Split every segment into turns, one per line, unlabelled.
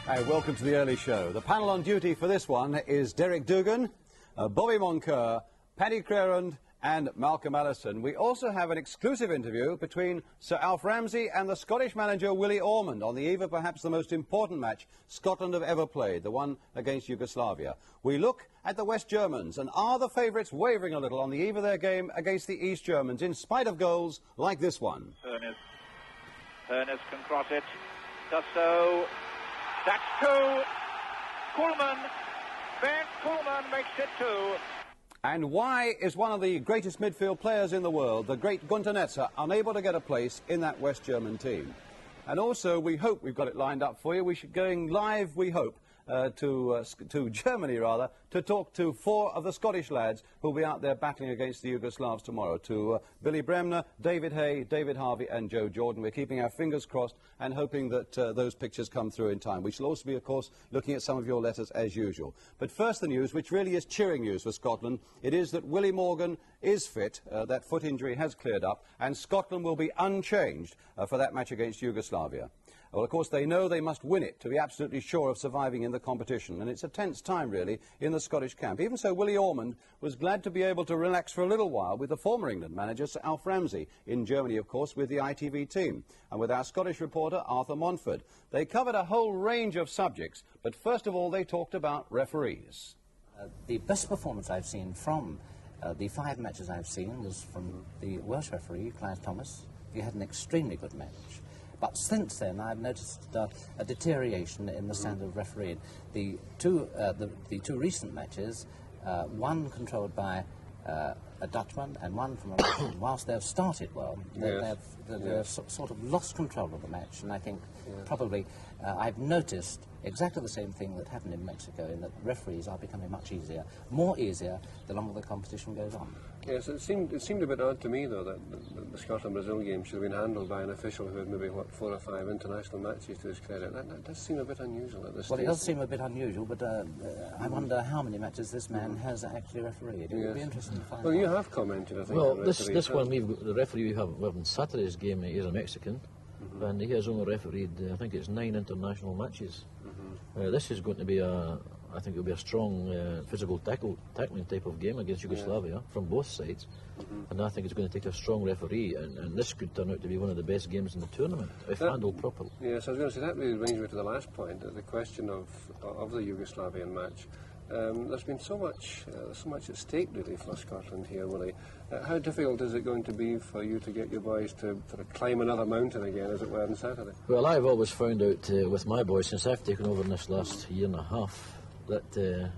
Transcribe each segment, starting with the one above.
Hi, welcome to the early show. The panel on duty for this one is Derek Dougan, Bobby Moncur, Paddy Crerand and Malcolm Allison. We also have an exclusive interview between Sir Alf Ramsey and the Scottish manager Willie Ormond on the eve of perhaps the most important match Scotland have ever played, the one against Yugoslavia. We look at the West Germans, and are the favourites wavering a little on the eve of their game against the East Germans in spite of goals like this one?
Ernest can cross it, does so. That's two. Kuhlmann, Ben Kuhlmann makes it two.
And why is one of the greatest midfield players in the world, the great Gunter Netzer, unable to get a place in that West German team? And also, we hope we've got it lined up for you. We should go live, we hope, to Germany, rather, to talk to 4 of the Scottish lads who'll be out there battling against the Yugoslavs tomorrow, to Billy Bremner, David Hay, David Harvey and Joe Jordan. We're keeping our fingers crossed and hoping that those pictures come through in time. We shall also be, of course, looking at some of your letters as usual. But first the news, which really is cheering news for Scotland. It is that Willie Morgan is fit, that foot injury has cleared up, and Scotland will be unchanged for that match against Yugoslavia. Well, of course, they know they must win it to be absolutely sure of surviving in the competition, and it's a tense time, really, in the Scottish camp. Even so, Willie Ormond was glad to be able to relax for a little while with the former England manager, Sir Alf Ramsey, in Germany, of course, with the ITV team, and with our Scottish reporter, Arthur Montford. They covered a whole range of subjects, but first of all, they talked about referees.
The best performance I've seen from the 5 matches I've seen was from the Welsh referee, Clive Thomas. He had an extremely good match. But since then, I've noticed a deterioration in the standard of refereeing. The two recent matches, one controlled by a Dutchman and one from a Russian, whilst they've started well, they've sort of lost control of the match. And I think probably I've noticed exactly the same thing that happened in Mexico, in that referees are becoming much more easier the longer the competition goes on.
Yes, it seemed a bit odd to me, though, that the Scotland-Brazil game should have been handled by an official who had maybe, 4 or 5 international matches to his credit. That does seem a bit unusual at this stage.
Well, it does seem a bit unusual, but I wonder how many matches this man has actually refereed. It would be interesting to find out.
Well, you have commented, I think.
Well, this one, the referee we have on Saturday's game, he is a Mexican, and he has only refereed, I think it's 9 international matches. This is going to be I think it'll be a strong physical tackling type of game against Yugoslavia from both sides, and I think it's going to take a strong referee, and this could turn out to be one of the best games in the tournament if handled properly. Yes,
I was going to say, that really brings me to the last point, the question of the Yugoslavian match. There's been so much at stake, really, for Scotland here, Willie. How difficult is it going to be for you to get your boys to sort of climb another mountain again, as it were, on Saturday?
Well, I've always found out with my boys, since I've taken over in this last year and a half, that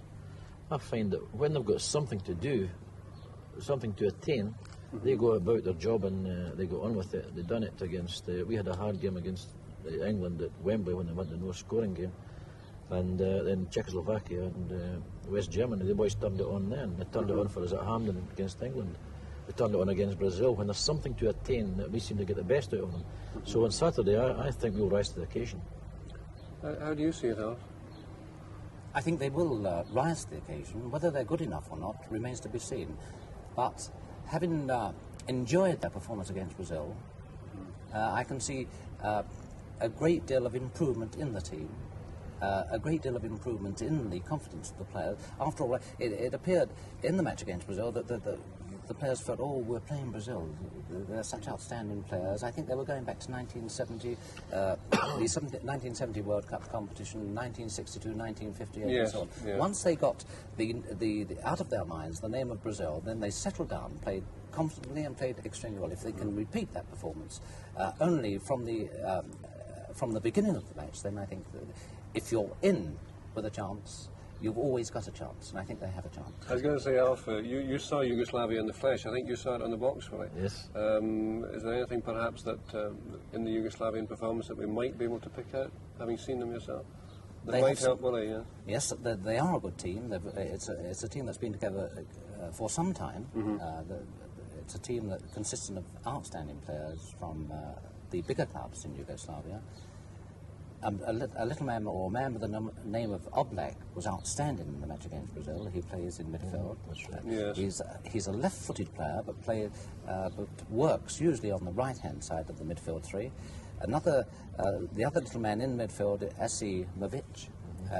I find that when they've got something to do, something to attain, they go about their job and they go on with it. They've done it against, we had a hard game against England at Wembley when they went the no-scoring game, and then Czechoslovakia and West Germany, the boys turned it on then. They turned it on for us at Hampden against England. They turned it on against Brazil. When there's something to attain, we seem to get the best out of them. So on Saturday, I think we'll rise to the occasion.
How do you see it, Alf?
I think they will rise to the occasion. Whether they're good enough or not remains to be seen. But having enjoyed their performance against Brazil, I can see a great deal of improvement in the team, a great deal of improvement in the confidence of the players. After all, it appeared in the match against Brazil that the players felt, oh, we're playing Brazil. They're such outstanding players. I think they were going back to 1970, the 1970 World Cup competition, 1962, 1958, and so on. Yes. Once they got the out of their minds the name of Brazil, then they settled down, played confidently, and played extremely well. If they can repeat that performance only from the beginning of the match, then I think that if you're in with a chance, you've always got a chance, and I think they have a chance.
I was going to say, Alf, you saw Yugoslavia in the flesh. I think you saw it on the box, right?
Yes.
Is there anything perhaps that in the Yugoslavian performance that we might be able to pick out, having seen them yourself? That might help, will they? Yeah?
Yes, they are a good team. It's a team that's been together for some time. It's a team that consists of outstanding players from the bigger clubs in Yugoslavia. a little man or a man with the name of Oblak was outstanding in the match against Brazil. He plays in midfield.
Yes.
He's a left-footed player, but works usually on the right-hand side of the midfield three. The other little man in midfield, Asimovic.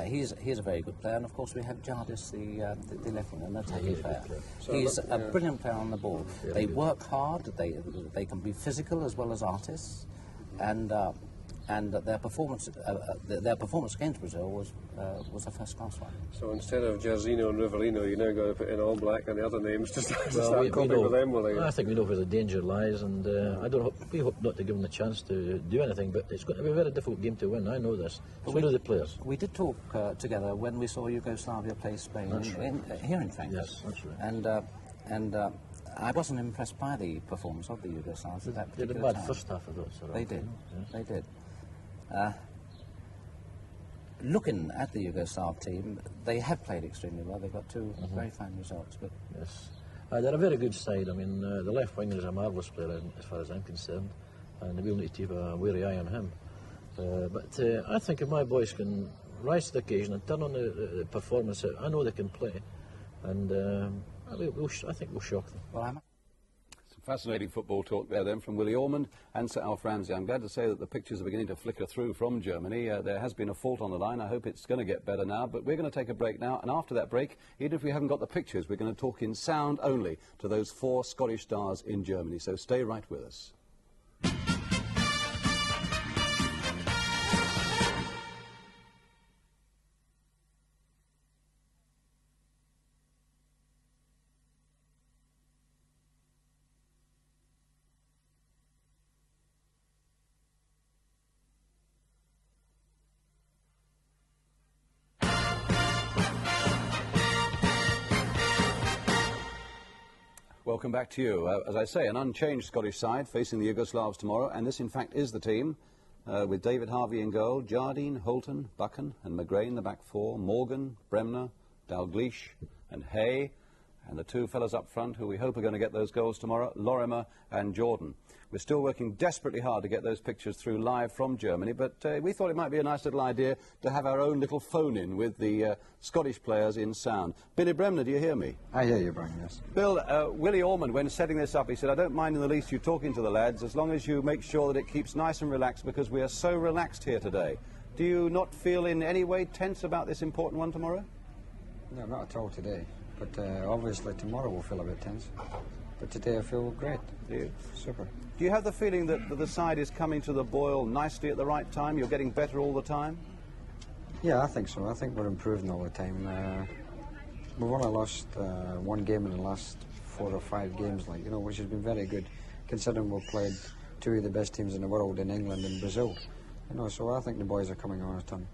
He's a very good player, and of course we have Jardis, the left wing, an attacking player. He's a brilliant player on the ball. They work hard. They can be physical as well as artists, and their performance against Brazil was a first-class one.
So instead of Jairzinho and Rivellino, you now got to put in Oblak and the other names to start coping
know,
with them, will you?
I think we know where the danger lies, and we hope not to give them the chance to do anything, but it's going to be a very difficult game to win. I know this. So do the players.
We did talk together when we saw Yugoslavia play Spain here in Frankfurt.
Yes, that's right.
And I wasn't impressed by the performance of the Yugoslavs at that particular time.
They had a bad first half of those.
They did. They did. Looking at the Yugoslav team, they have played extremely well. They've got two very fine results. But
yes, they're a very good side. I mean, the left winger is a marvellous player as far as I'm concerned, and we'll need to keep a wary eye on him. But I think if my boys can rise to the occasion and turn on the performance, I know they can play, and I think we'll shock them.
well,
Fascinating football talk there then from Willie Ormond and Sir Alf Ramsey. I'm glad to say that the pictures are beginning to flicker through from Germany. There has been a fault on the line. I hope it's going to get better now, but we're going to take a break now, and after that break, even if we haven't got the pictures, we're going to talk in sound only to those 4 Scottish stars in Germany, so stay right with us. Welcome back to you. As I say, an unchanged Scottish side facing the Yugoslavs tomorrow, and this in fact is the team, with David Harvey in goal, Jardine, Holton, Buchan and McGrain in the back 4, Morgan, Bremner, Dalglish and Hay, and the 2 fellas up front who we hope are going to get those goals tomorrow, Lorimer and Jordan. We're still working desperately hard to get those pictures through live from Germany, but we thought it might be a nice little idea to have our own little phone-in with the Scottish players in sound. Billy Bremner, do you hear me?
I hear you, Brian, yes.
Bill, Willie Ormond, when setting this up, he said, I don't mind in the least you talking to the lads, as long as you make sure that it keeps nice and relaxed, because we are so relaxed here today. Do you not feel in any way tense about this important one tomorrow?
No, not at all today. But obviously tomorrow we'll feel a bit tense. But today I feel great.
Do you?
Super.
Do you have the feeling that the side is coming to the boil nicely at the right time? You're getting better all the time?
Yeah, I think so. I think we're improving all the time. We've only lost 1 game in the last 4 or 5 games, which has been very good, considering we've played 2 of the best teams in the world in England and Brazil. So I think the boys are coming on a ton.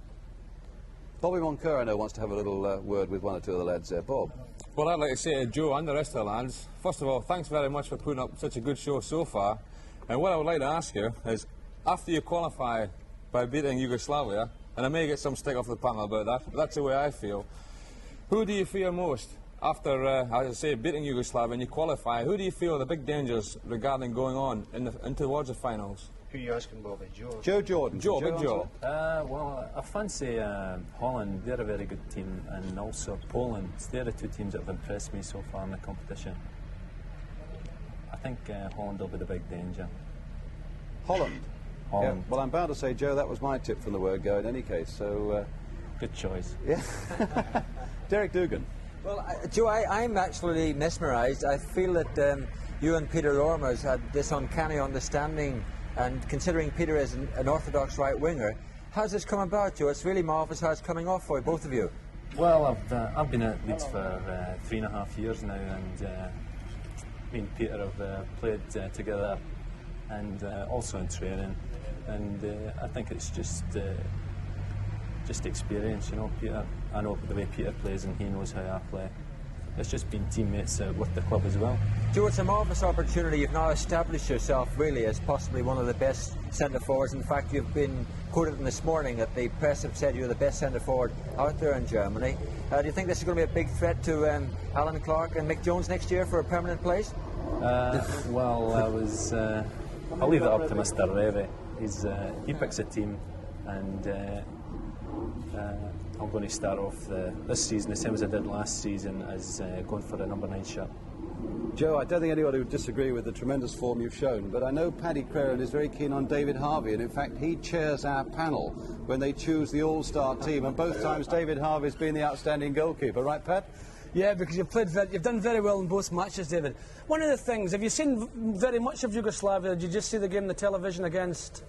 Bobby Moncur, I know, wants to have a little word with 1 or 2 of the lads there. Bob?
Well, I'd like to say to Joe and the rest of the lads, first of all, thanks very much for putting up such a good show so far. And what I would like to ask you is, after you qualify by beating Yugoslavia, and I may get some stick off the panel about that, but that's the way I feel, who do you fear most? After, as I say, beating Yugoslavia and you qualify, who do you feel are the big dangers regarding going on in towards the finals?
Who are you asking, Bobby? Joe?
Joe Jordan.
Joe, big Joe.
Well, I fancy Holland. They're a very good team, and also Poland. They're the 2 teams that have impressed me so far in the competition. I think Holland will be the big danger.
Holland?
Holland.
Yeah. Well, I'm bound to say, Joe, that was my tip from the word go in any case, so...
Good choice.
Yeah. Derek Dougan.
Well, Joe, I'm actually mesmerised. I feel that you and Peter Lorimer's had this uncanny understanding, and considering Peter is an orthodox right winger, how's this come about, Joe? It's really marvellous how it's coming off for both of you.
Well, I've been at Leeds for 3.5 years now, and me and Peter have played together, and also in training, and I think it's just experience, Peter. I know the way Peter plays, and he knows how I play. It's just been teammates with the club as well.
Joe, it's a marvellous opportunity. You've now established yourself really as possibly one of the best centre-forwards. In fact, you've been quoted this morning that the press have said you're the best centre-forward out there in Germany. Do you think this is going to be a big threat to Alan Clark and Mick Jones next year for a permanent place?
Well, I'll leave it up to Mr. Revy. He picks a team, and I'm going to start off this season the same as I did last season, as going for a number 9 shirt.
Joe, I don't think anybody would disagree with the tremendous form you've shown, but I know Paddy Crerand is very keen on David Harvey, and in fact he chairs our panel when they choose the all-star team, and both times David Harvey's been the outstanding goalkeeper, right Pat?
Yeah, because you've done very well in both matches, David. One of the things, have you seen very much of Yugoslavia? Did you just see the game on the television against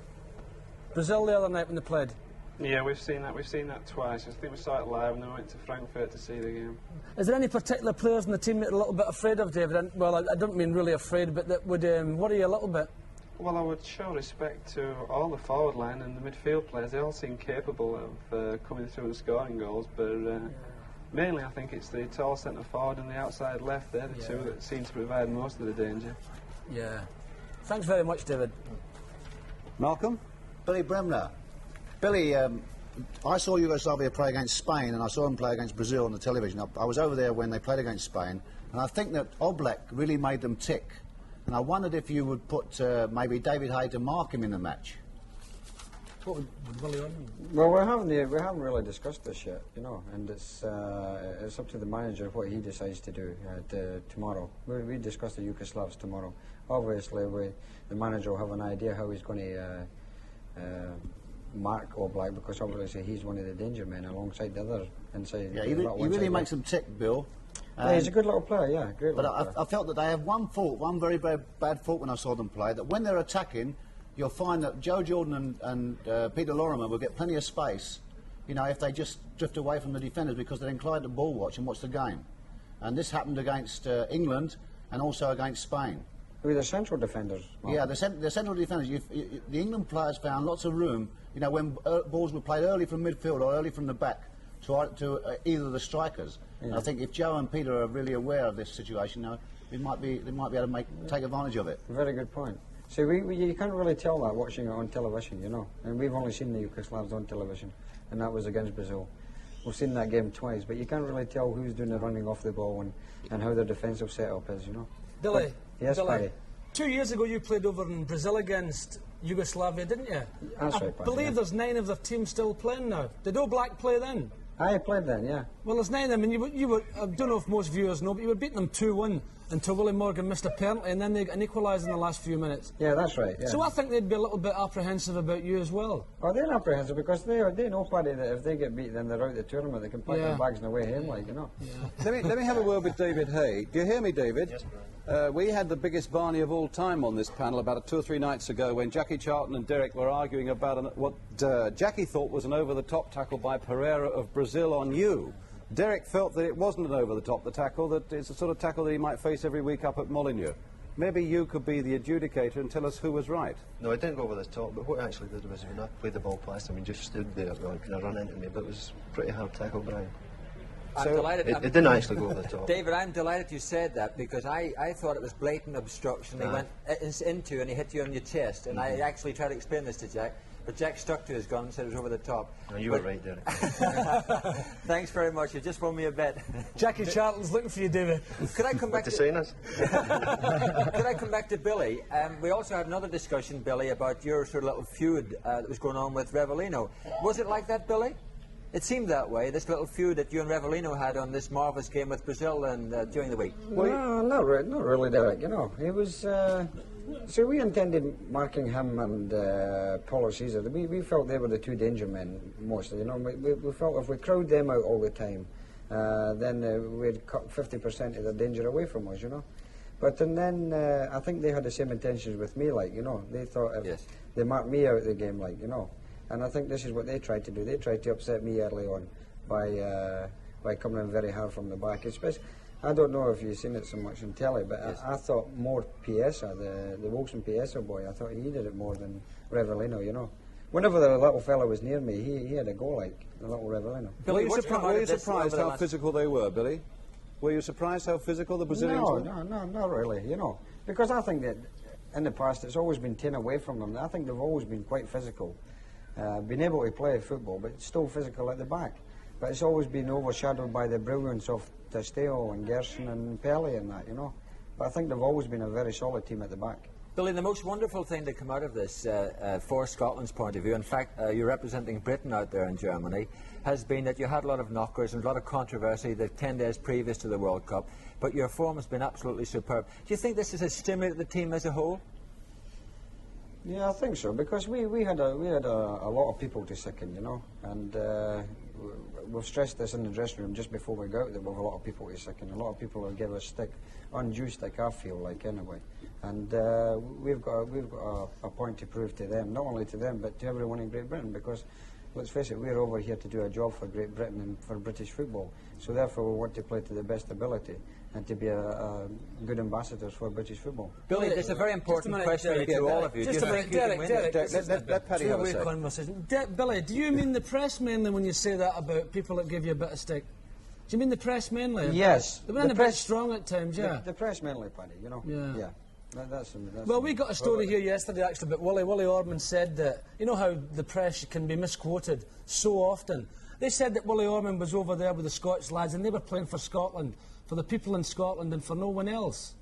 Brazil the other night when they played?
Yeah, we've seen that. We've seen that twice. I think we saw it live and then we went to Frankfurt to see the game.
Is there any particular players in the team that you're a little bit afraid of, David? And, well, I don't mean really afraid, but that would worry you a little bit?
Well, I would show respect to all the forward line and the midfield players. They all seem capable of coming through and scoring goals, but mainly I think it's the tall centre forward and the outside left. They're the two that seem to provide most of the danger.
Yeah. Thanks very much, David.
Malcolm?
Billy Bremner. Billy, I saw Yugoslavia play against Spain, and I saw them play against Brazil on the television. I was over there when they played against Spain, and I think that Oblak really made them tick. And I wondered if you would put maybe David Hay to mark him in the match.
What would Willie on?
Well, we haven't really discussed this yet, you know, and it's up to the manager what he decides to do tomorrow. We discuss the Yugoslavs tomorrow. Obviously, the manager will have an idea how he's going to mark Oblak, because obviously he's one of the danger men alongside the other inside.
Yeah, he really makes them tick, Bill.
Yeah, he's a good little player, yeah, great. But
I felt that they have one fault, one very bad fault when I saw them play, that when they're attacking, you'll find that Joe Jordan and Peter Lorimer will get plenty of space, you know, if they just drift away from the defenders, because they're inclined to ball watch and watch the game. And this happened against England and also against Spain.
With the central defenders.
Mark. Yeah, the central defenders. The England players found lots of room, you know, when balls were played early from midfield or early from the back to either of the strikers. Yeah. And I think if Joe and Peter are really aware of this situation, they might be able to take advantage of it.
Very good point. See, you can't really tell that watching it on television, you know. And we've only seen the Yugoslavs on television, and that was against Brazil. We've seen that game twice, but you can't really tell who's doing the running off the ball and how their defensive setup is, you know.
Billy,
yes,
Billy. 2 years ago you played over in Brazil against Yugoslavia, didn't you?
That's right,
I believe there's 9 of their team still playing now. Did Oblak play then?
I played then, yeah.
Well, there's 9 of them, and you were I don't know if most viewers know, but you were beating them 2-1 until Willie Morgan missed a penalty, and then they got an equaliser in the last few minutes.
Yeah, that's right, yeah.
So I think they'd be a little bit apprehensive about you as well.
Oh, they're apprehensive because they know, Paddy, that if they get beat, then they're out of the tournament. They can pack their bags and away home, like, you know.
Yeah. Let me have a word with David Hay. Do you hear me, David?
Yes, Brian.
We had the biggest Barney of all time on this panel about 2 or 3 nights ago when Jackie Charlton and Derek were arguing about what Jackie thought was an over-the-top tackle by Pereira of Brazil on you. Derek felt that it wasn't an over-the-top tackle, that it's the sort of tackle that he might face every week up at Molineux. Maybe you could be the adjudicator and tell us who was right.
No, I didn't go over the top, but what I actually did was when I played the ball past him, he just stood there, kind of run into me, but it was a pretty hard tackle, Brian.
I'm delighted.
It didn't actually go over the top.
David, I'm delighted you said that, because I thought it was blatant obstruction. He went into and he hit you on your chest, and I actually tried to explain this to Jack, but Jack stuck to his gun and said it was over the top.
No, you were right, Derek.
Thanks very much. You just won me a bet.
Jackie Charlton's looking for you, David.
Could I come back
to saying us?
Could I come back to Billy? We also had another discussion, Billy, about your sort of little feud that was going on with Revellino. Was it like that, Billy? It seemed that way, this little feud that you and Revellino had on this marvellous game with Brazil and during the week.
Well, no, not really, Derek, you know. It was... so we intended marking him and Paulo Cesar. We felt they were the 2 danger men, mostly, you know. We felt if we crowd them out all the time, then we'd cut 50% of the danger away from us, you know. But then I think they had the same intentions with me, like, you know. They thought if they marked me out of the game, like, you know. And I think this is what they tried to do. They tried to upset me early on by coming in very hard from the back. Especially, I don't know if you've seen it so much on telly, but I thought more Piesa, the Wilson Piesa boy, I thought he did it more than Revellino, you know. Whenever the little fella was near me, he had a go like the little Revellino.
Billy, were you surprised how physical they were, Billy? Were you surprised how physical the Brazilians were?
No, not really, you know. Because I think that in the past it's always been taken away from them. I think they've always been quite physical. Been able to play football, but still physical at the back. But it's always been overshadowed by the brilliance of Testeo and Gerson and Pele and that, you know. But I think they've always been a very solid team at the back.
Billy, the most wonderful thing to come out of this, for Scotland's point of view, in fact, you're representing Britain out there in Germany, has been that you had a lot of knockers and a lot of controversy the 10 days previous to the World Cup, but your form has been absolutely superb. Do you think this has stimulated the team as a whole?
Yeah, I think so, because we had a lot of people to sicken, you know, and we've stressed this in the dressing room just before we go out that we've a lot of people to sicken. A lot of people will give us stick, undue stick, I feel like, anyway. And we've got a point to prove to them, not only to them but to everyone in Great Britain, because let's face it, we're over here to do a job for Great Britain and for British football. So therefore we want to play to the best ability and to be a good ambassadors for British football.
Billy, it's a very important question to all of you.
Just a minute, Derek,
let Paddy have a say.
Conversation. Billy, do you mean the press mainly when you say that about people that give you a bit of stick? Do you mean the press mainly?
Yes.
They've been a bit strong at times, yeah.
The press mainly, Paddy, you know.
Yeah.
That's
well, we got a story here yesterday actually about Willie. Willie Orman said that, you know how the press can be misquoted so often. They said that Willie Orman was over there with the Scots lads and they were playing for Scotland, for the people in Scotland and for no one else.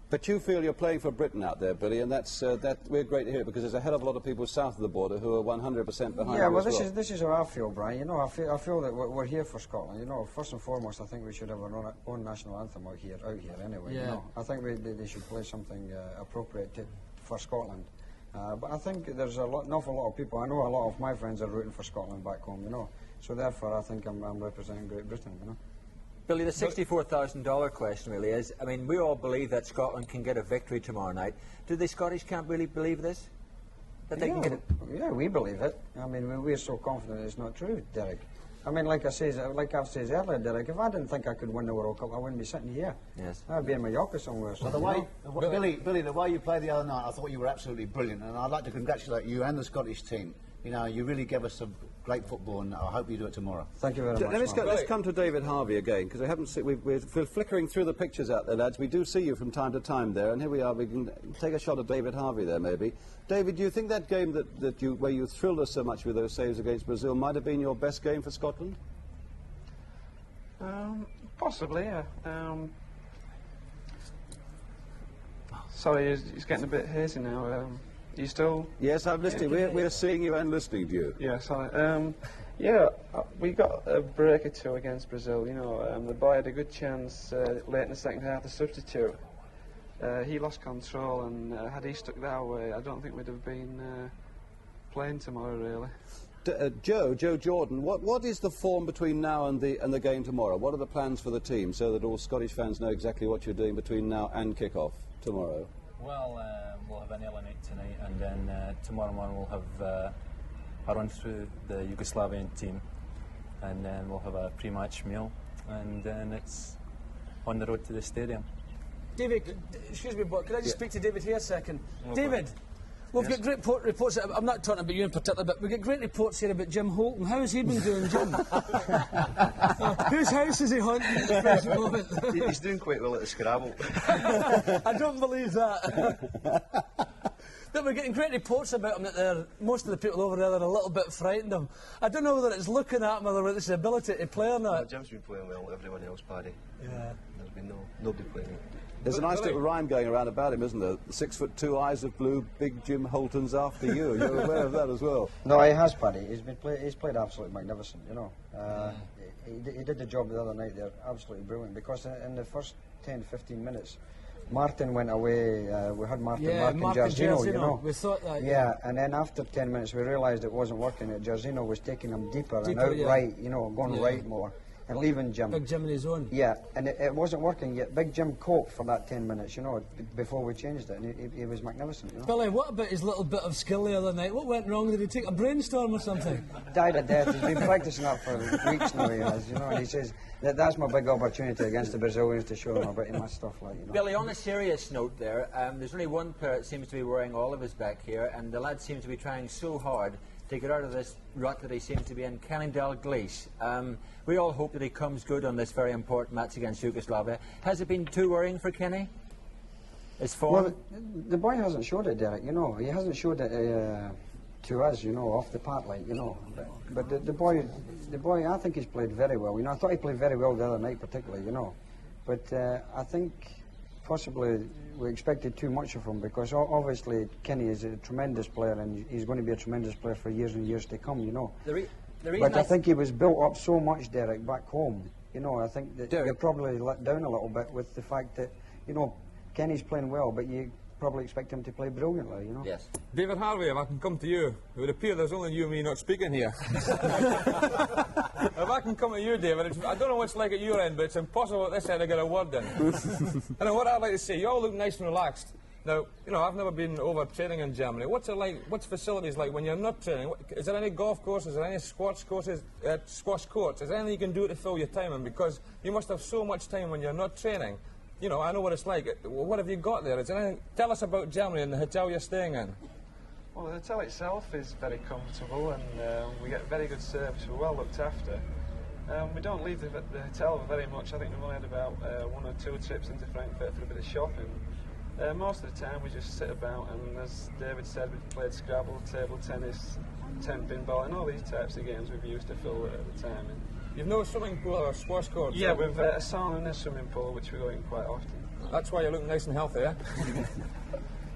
But you feel you're playing for Britain out there, Billy, and we're great to hear, because there's a hell of a lot of people south of the border who are 100% behind you.
Yeah, well, this is how I feel, Brian. You know, I feel that we're here for Scotland. You know, first and foremost, I think we should have our own national anthem out here anyway.
Yeah.
You know, I think they should play something appropriate for Scotland. But I think there's an awful lot of people. I know a lot of my friends are rooting for Scotland back home. You know, so therefore I think I'm representing Great Britain. You know.
Billy, the $64,000 question really is, I mean, we all believe that Scotland can get a victory tomorrow night. Do the Scottish camp really believe this? That they can get it?
Yeah, we believe it. I mean, we're so confident it's not true, Derek. I mean, like I've said earlier, Derek, if I didn't think I could win the World Cup, I wouldn't be sitting here.
Yes.
I'd be in Mallorca somewhere. So
Billy, the way you played the other night, I thought you were absolutely brilliant, and I'd like to congratulate you and the Scottish team. You know, you really gave us some great football, and I hope you do it tomorrow.
Thank you very much.
Let's come to David Harvey again, because I haven't seen, we're flickering through the pictures out there, lads. We do see you from time to time there, and here we are. We can take a shot at David Harvey there, maybe. David, do you think that game where you thrilled us so much with those saves against Brazil might have been your best game for Scotland?
Possibly, yeah. Sorry, it's getting a bit hazy now. Are you still?
Yes, I'm listening. We're seeing you and listening to you.
Yeah, sorry. Yeah, we got a break or two against Brazil. You know, the boy had a good chance late in the second half to substitute. He lost control, and had he stuck that way, I don't think we'd have been playing tomorrow, really.
Joe Jordan, what is the form between now and the game tomorrow? What are the plans for the team, so that all Scottish fans know exactly what you're doing between now and kick-off tomorrow?
Well, we'll have an early night tonight, and then tomorrow morning we'll have a run through the Yugoslavian team, and then we'll have a pre-match meal, and then it's on the road to the stadium.
David, excuse me, but could I just speak to David here a second? David, we've got great reports. I'm not talking about you in particular, but we've got great reports here about Jim Holton. How has he been doing, Jim? Whose house is he haunting at the present moment?
He's doing quite well at the Scrabble.
I don't believe that. But we're getting great reports about him that most of the people over there are a little bit frightened of him. I don't know whether it's looking at him or whether it's the ability to play or not.
Jim's been playing well, everyone else, Paddy.
Yeah.
There's been nobody playing it.
There's a nice little rhyme going around about him, isn't there? 6'2", eyes of blue, big Jim Holton's after you. You're aware of that as well.
No, he has, Paddy. He's played absolutely magnificent, you know. He did the job the other night there, absolutely brilliant, because in the first 10-15 minutes, Martin went away. We had Martin Jairzinho, you know.
We thought that.
Yeah, and then after 10 minutes, we realised it wasn't working. That Jairzinho was taking him deeper and out right, you know, going right more. And leaving Jim.
Big Jim in his own.
Yeah, and it wasn't working yet. Big Jim coped for that 10 minutes, you know, before we changed it, and he was magnificent, you know.
Billy, what about his little bit of skill the other night? What went wrong? Did he take a brainstorm or something?
Died of death. He's been practising that for weeks now, he has, you know, and he says that's my big opportunity against the Brazilians to show them a bit of my stuff, like, you know.
Billy, on a serious note there, there's only one player that seems to be wearing all of his back here, and the lad seems to be trying so hard to get out of this rut that he seems to be in, Kenny Dalglish. We all hope that he comes good on this very important match against Yugoslavia. Has it been too worrying for Kenny? His form?
Well, the boy hasn't showed it, Derek, you know. He hasn't showed it to us, you know, off the park, like, you know. But the boy, I think he's played very well. You know, I thought he played very well the other night, particularly, you know. But I think possibly we expected too much of him, because obviously Kenny is a tremendous player and he's going to be a tremendous player for years and years to come, you know. But I think he was built up so much, Derek, back home. You know, I think that you're probably let down a little bit with the fact that, you know, Kenny's playing well, but you probably expect him to play brilliantly, you know.
Yes.
David Harvey, if I can come to you, it would appear there's only you and me not speaking here. If I can come to you, David, I don't know what it's like at your end, but it's impossible at this end to get a word in. And what I'd like to say, you all look nice and relaxed. Now, you know, I've never been over training in Germany. What's it like? What's facilities like when you're not training? Is there any golf courses? Is there any squash courts? Is there anything you can do to fill your time in? Because you must have so much time when you're not training. You know, I know what it's like. What have you got there? Is there anything? Tell us about Germany and the hotel you're staying in.
Well, the hotel itself is very comfortable, and we get very good service. We're well looked after. We don't leave the hotel very much. I think we've only had about 1 or 2 trips into Frankfurt for a bit of shopping. Most of the time we just sit about, and as David said, we've played Scrabble, table tennis, 10-pin ball, and all these types of games we've used to fill the time in.
You've no swimming pool or squash courts?
Yeah, we've a sauna and a swimming pool, which we go in quite often.
That's why you're looking nice and healthy, eh?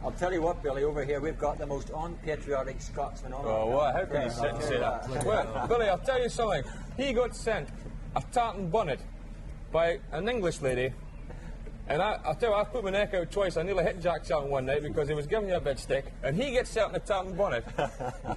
I'll tell you what, Billy, over here we've got the most unpatriotic Scotsman on
our what? How can you sit and say that? Well, Billy, I'll tell you something. He got sent a tartan bonnet by an English lady. And I'll tell you, I've put my neck out twice. I nearly hit Jack Charlton one night because he was giving me a bit stick, and he gets out in a tartan bonnet,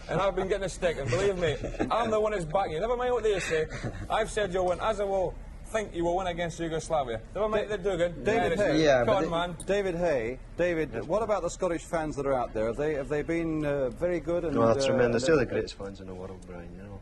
and I've been getting a stick, and believe me, I'm the one who's backing you. Never mind what they say. I've said you'll win, as I will think you will win against Yugoslavia. Never mind the Dougan.
David Hay.
Yeah,
come on, man. David Hay. David, what about the Scottish fans that are out there? Have they been very good? And,
no, they're tremendous. They're the greatest fans in the world, Brian, you know.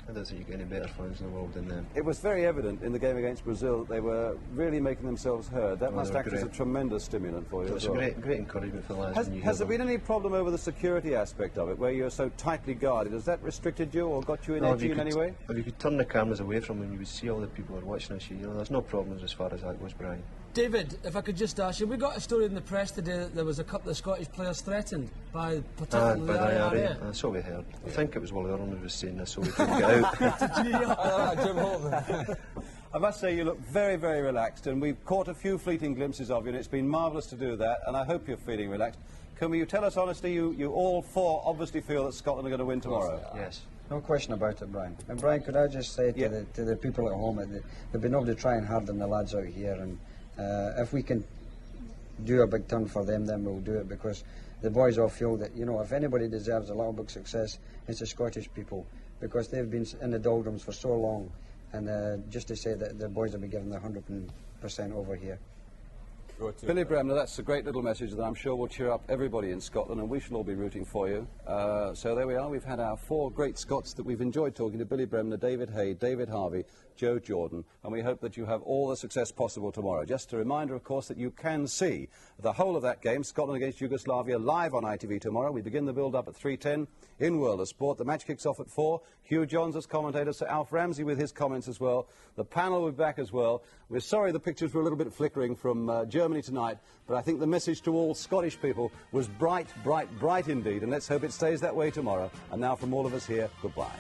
I don't think you get any better fans in the world than them.
It was very evident in the game against Brazil that they were really making themselves heard. That must act as a tremendous stimulant for you.
It was a great encouragement for the lads.
Has there been any problem over the security aspect of it, where you're so tightly guarded? Has that restricted you or got you in edgy in any way?
If you could turn the cameras away from them, you would see all the people who are watching us. You know, there's no problems as far as that goes, Brian.
David, if I could just ask you, we got a story in the press today that there was a couple of Scottish players threatened by particularly the IRA.
That's what we heard. I think it was Willie who was saying this, so we couldn't get out.
Jim Holden. I must say you look very, very relaxed, and we've caught a few fleeting glimpses of you, and it's been marvellous to do that, and I hope you're feeling relaxed. Can you tell us honestly, you all four obviously feel that Scotland are going to win tomorrow?
Yes.
No question about it, Brian. And Brian, could I just say to the people at home that they've been able to try and harden the lads out here, and if we can do a big turn for them, then we'll do it, because the boys all feel that, you know, if anybody deserves a little bit of success, it's the Scottish people, because they've been in the doldrums for so long, and just to say that the boys have been given their 100% over here.
Billy Bremner, that's a great little message that I'm sure will cheer up everybody in Scotland, and we shall all be rooting for you. So there we are. We've had our 4 great Scots that we've enjoyed talking to: Billy Bremner, David Hay, David Harvey, Joe Jordan, and we hope that you have all the success possible tomorrow. Just a reminder, of course, that you can see the whole of that game, Scotland against Yugoslavia, live on ITV tomorrow. We begin the build-up at 3:10 in World of Sport. The match kicks off at 4. Hugh Johns as commentator, Sir Alf Ramsey with his comments as well. The panel will be back as well. We're sorry the pictures were a little bit flickering from Germany tonight, but I think the message to all Scottish people was bright, bright, bright indeed, and let's hope it stays that way tomorrow. And now from all of us here, goodbye.